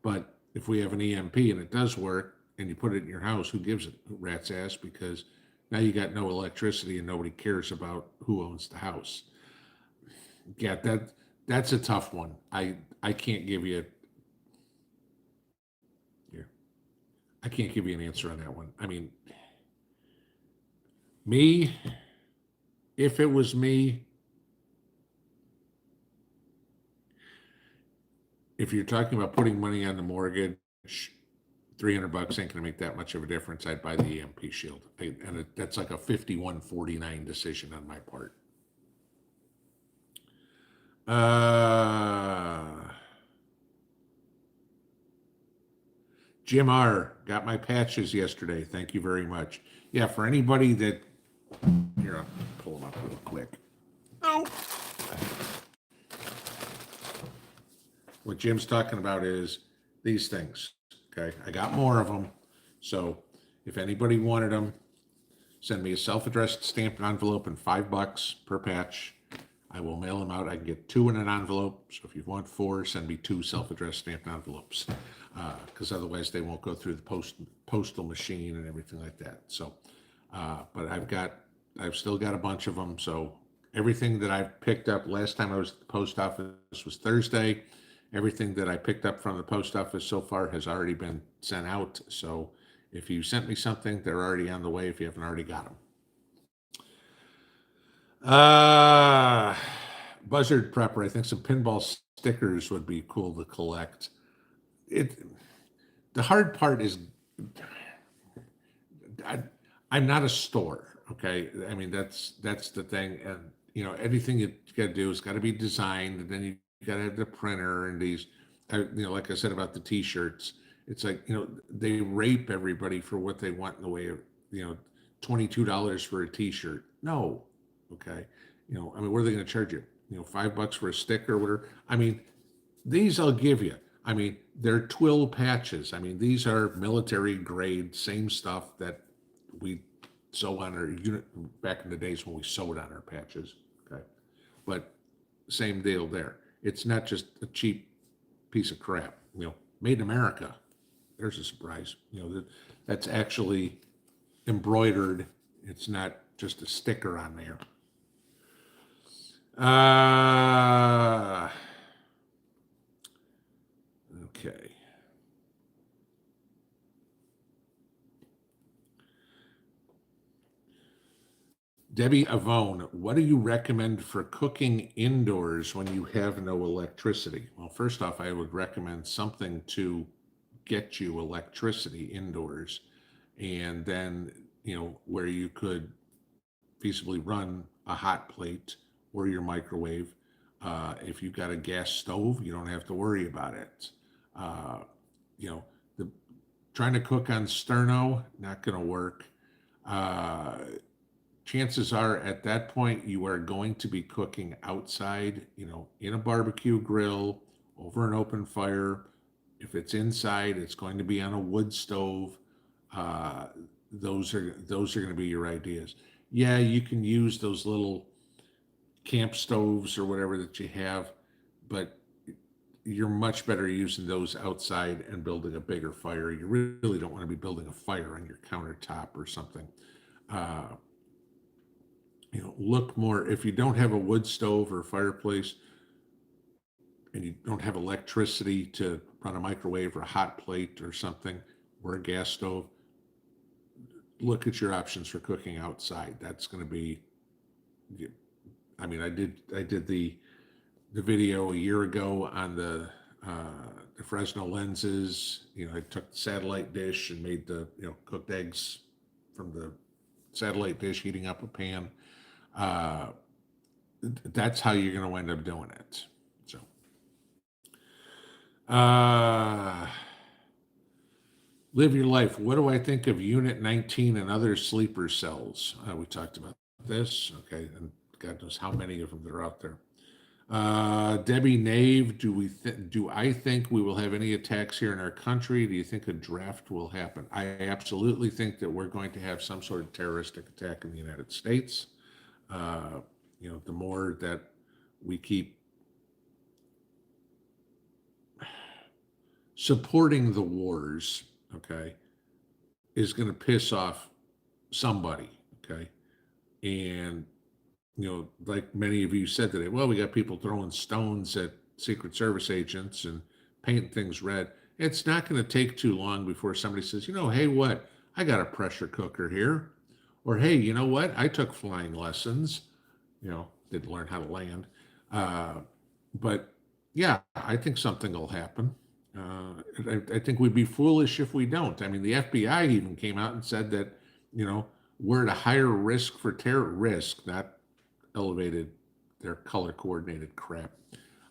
But if we have an EMP and it does work, and you put it in your house, who gives a rat's ass? Because now you got no electricity and nobody cares about who owns the house. Yeah, that's a tough one. I can't give you here. I can't give you an answer on that one. I mean, me, if it was me, if you're talking about putting money on the mortgage, $300 ain't gonna make that much of a difference. I'd buy the EMP shield, that's like a 51-49 decision on my part. Jim R. got my patches yesterday. Thank you very much. Yeah, for anybody that here, I'll pull them up real quick. Oh. What Jim's talking about is these things. Okay, I got more of them. So if anybody wanted them, send me a self-addressed stamped envelope and $5 per patch. I will mail them out. I can get 2 in an envelope. So if you want 4, send me 2 self-addressed stamped envelopes, because otherwise they won't go through the postal machine and everything like that. So, but I've still got a bunch of them. So Everything that I've picked up, last time I was at the post office was Thursday. Everything that I picked up from the post office so far has already been sent out. So if you sent me something, they're already on the way if you haven't already got them. Uh, Buzzard Prepper, I think some pinball stickers would be cool to collect. It The hard part is I, I'm not a store. Okay, I mean that's the thing, and anything you got to do is got to be designed, and then you got to have the printer and these. Like I said about the T-shirts, it's like they rape everybody for what they want in the way of $22 for a T-shirt. No, okay, I mean, what are they going to charge you? $5 for a sticker or whatever. I mean, these I'll give you. I mean, they're twill patches. I mean, these are military grade, same stuff that we sew on our unit back in the days when we sewed on our patches. Okay. But same deal there. It's not just a cheap piece of crap, made in America. There's a surprise. That's actually embroidered. It's not just a sticker on there. Okay. Debbie Avone, what do you recommend for cooking indoors when you have no electricity? Well, first off, I would recommend something to get you electricity indoors, and then, where you could feasibly run a hot plate or your microwave. If you've got a gas stove, you don't have to worry about it. Uh, you know, the Trying to cook on sterno, not going to work. Uh, Chances are at that point you are going to be cooking outside, in a barbecue grill over an open fire. If it's inside, it's going to be on a wood stove. Uh, those are going to be your ideas. Yeah, you can use those little camp stoves or whatever that you have, but you're much better using those outside and building a bigger fire. You really don't want to be building a fire on your countertop or something. Uh, Look more, if you don't have a wood stove or a fireplace and you don't have electricity to run a microwave or a hot plate or something, or a gas stove, look at your options for cooking outside. That's going to be, I mean, I did the video a year ago on the Fresno lenses. I took the satellite dish and made the cooked eggs from the satellite dish, heating up a pan. Uh, that's how you're going to wind up doing it. So, live your life. What do I think of Unit 19 and other sleeper cells? We talked about this. Okay, and God knows how many of them there are out there. Debbie Nave, do I think we will have any attacks here in our country? Do you think a draft will happen? I absolutely think that we're going to have some sort of terroristic attack in the United States. The more that we keep supporting the wars, okay, is going to piss off somebody, okay? And, like many of you said today, well, we got people throwing stones at Secret Service agents and painting things red. It's not going to take too long before somebody says, hey, what? I got a pressure cooker here. Or, hey, you know what? I took flying lessons, didn't learn how to land. But yeah, I think something will happen. I think we'd be foolish if we don't. I mean, the FBI even came out and said that, we're at a higher risk for terror risk, not elevated, their color coordinated crap.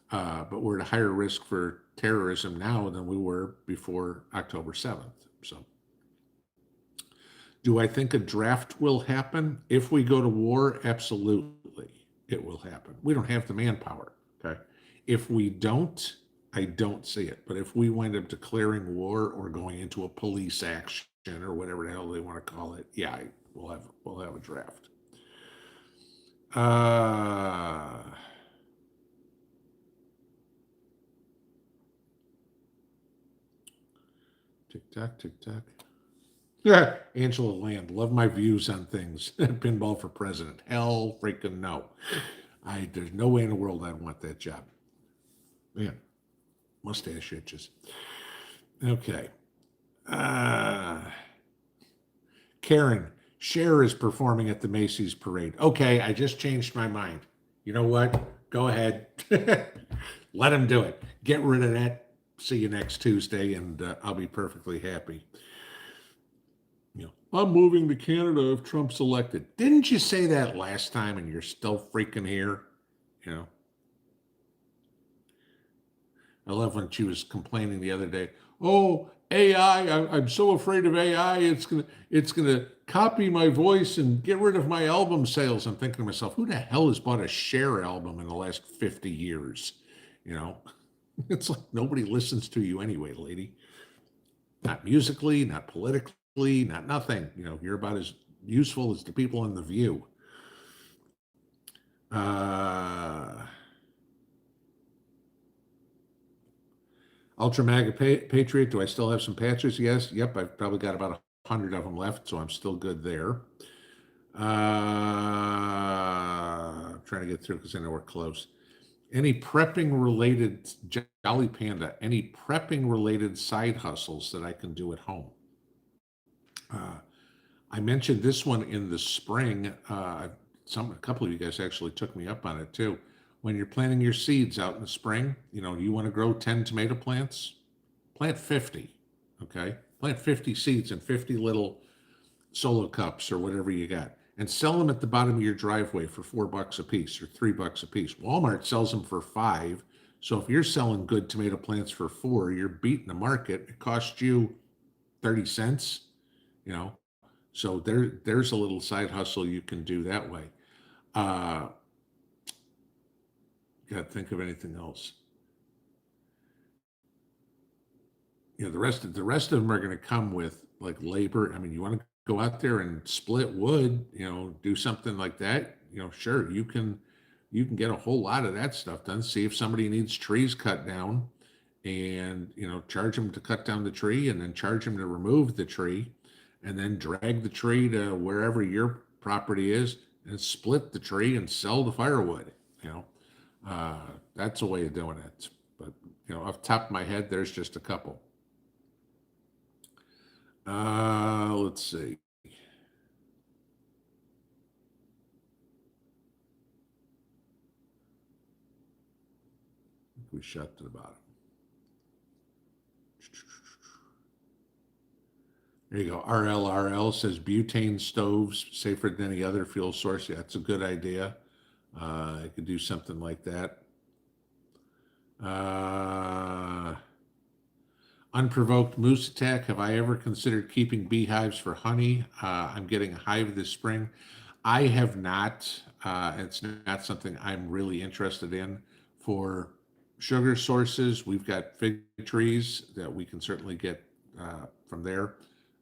But we're at a higher risk for terrorism now than we were before October 7th. So, do I think a draft will happen? If we go to war, absolutely, it will happen. We don't have the manpower. Okay. If we don't, I don't see it. But if we wind up declaring war or going into a police action or whatever the hell they want to call it, yeah, we'll have a draft. Tick tock, tick tock. Yeah, Angela Land, love my views on things. Pinball for president. Hell freaking no. There's no way in the world I'd want that job. Man, mustache itches. Okay. Uh, Karen, Cher is performing at the Macy's parade. Okay, I just changed my mind. You know what? Go ahead. Let him do it. Get rid of that. See you next Tuesday, and I'll be perfectly happy. I'm moving to Canada if Trump's elected. Didn't you say that last time and you're still freaking here? You know, I love when she was complaining the other day. Oh, AI! I'm so afraid of AI. It's gonna copy my voice and get rid of my album sales. I'm thinking to myself, who the hell has bought a Cher album in the last 50 years? You know, it's like nobody listens to you anyway, lady. Not musically, not politically, not nothing. You're about as useful as the people in the View. Uh, Ultra Mega Patriot. Do I still have some patches? Yes. Yep. I've probably got about 100 of them left, so I'm still good there. I'm trying to get through because I know we're close. Any prepping related, Jolly Panda, any prepping related side hustles that I can do at home? Uh, I mentioned this one in the spring. A couple of you guys actually took me up on it too. When you're planting your seeds out in the spring, you want to grow 10 tomato plants, plant 50. Okay, plant 50 seeds in 50 little solo cups or whatever you got, and sell them at the bottom of your driveway for $4 a piece or $3 a piece. Walmart sells them for 5. So if you're selling good tomato plants for 4, you're beating the market. It costs you 30 cents. You know, so there's a little side hustle you can do that way. Uh, Got to think of anything else. The rest of them are going to come with like labor. I mean, you want to go out there and split wood, do something like that. Sure, you can get a whole lot of that stuff done. See if somebody needs trees cut down, and charge them to cut down the tree, and then charge them to remove the tree, and then drag the tree to wherever your property is and split the tree and sell the firewood. You know, uh, that's a way of doing it. But off the top of my head, there's just a couple. Let's see. We shut to the bottom. There you go. RLRL says butane stoves safer than any other fuel source. Yeah, that's a good idea. I could do something like that. Uh, Unprovoked moose attack. Have I ever considered keeping beehives for honey? I'm getting a hive this spring. I have not. It's not something I'm really interested in. For sugar sources, we've got fig trees that we can certainly get from there.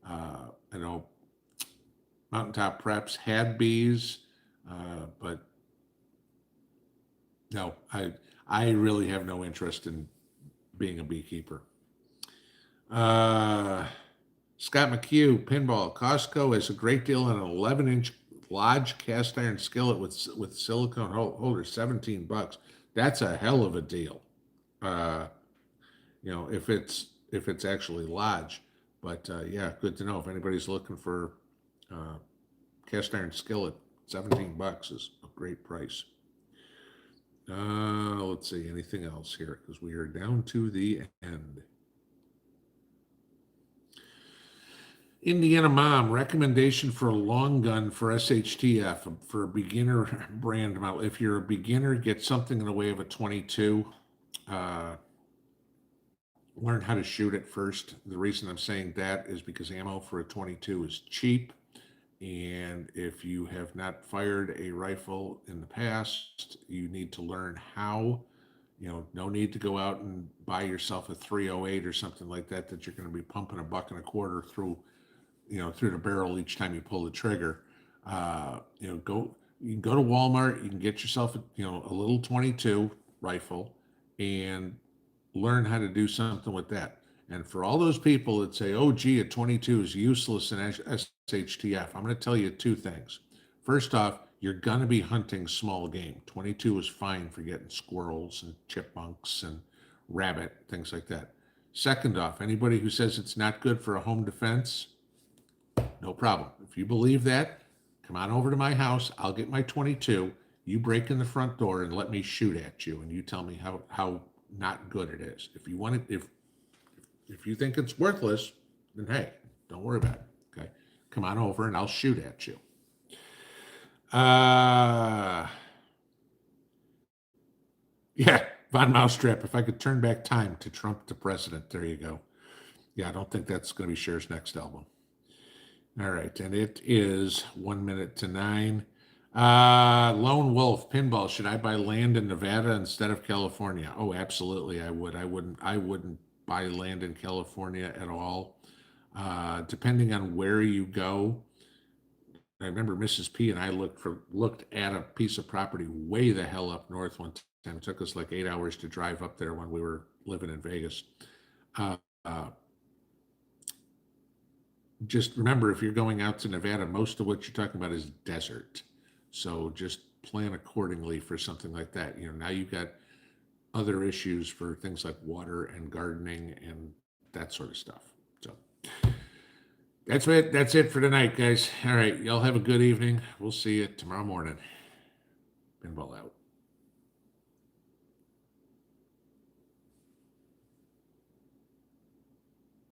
I know Mountaintop Preps had bees, but no, I really have no interest in being a beekeeper. Uh, Scott McHugh, Pinball. Costco has a great deal on an 11-inch Lodge cast iron skillet with silicone holder, $17. That's a hell of a deal. Uh, if it's actually Lodge. But yeah, good to know if anybody's looking for uh, cast iron skillet. $17 is a great price. Let's see, anything else here because we are down to the end. Indiana Mom, recommendation for a long gun for SHTF for a beginner brand model. If you're a beginner, get something in the way of a 22. Uh, Learn how to shoot it first. The reason I'm saying that is because ammo for a 22 is cheap. And if you have not fired a rifle in the past, you need to learn how. No need to go out and buy yourself a 308 or something like that you're going to be pumping $1.25 through the barrel each time you pull the trigger. You can go to Walmart, you can get yourself a little 22 rifle and learn how to do something with that. And for all those people that say, oh, gee, a 22 is useless in SHTF, I'm going to tell you two things. First off, you're going to be hunting small game. 22 is fine for getting squirrels and chipmunks and rabbit, things like that. Second off, anybody who says it's not good for a home defense, no problem. If you believe that, come on over to my house. I'll get my 22. You break in the front door and let me shoot at you, and you tell me how not good it is. If you want it, if you think it's worthless, then hey, don't worry about it. Okay, come on over and I'll shoot at you. Yeah, Von Mousetrap. If I could turn back time to Trump to president, there you go. Yeah, I don't think that's going to be Cher's next album. All right, and it is 1 minute to 9. Lone Wolf Pinball. Should I buy land in Nevada instead of California? Oh, absolutely, I would. I wouldn't buy land in California at all. Depending on where you go. I remember Mrs. P and I looked at a piece of property way the hell up north one time. It took us like 8 hours to drive up there when we were living in Vegas. Just remember, if you're going out to Nevada, most of what you're talking about is desert. So just plan accordingly for something like that. Now you've got other issues for things like water and gardening and that sort of stuff. So that's it. That's it for tonight, guys. All right. Y'all have a good evening. We'll see you tomorrow morning. Pinball out.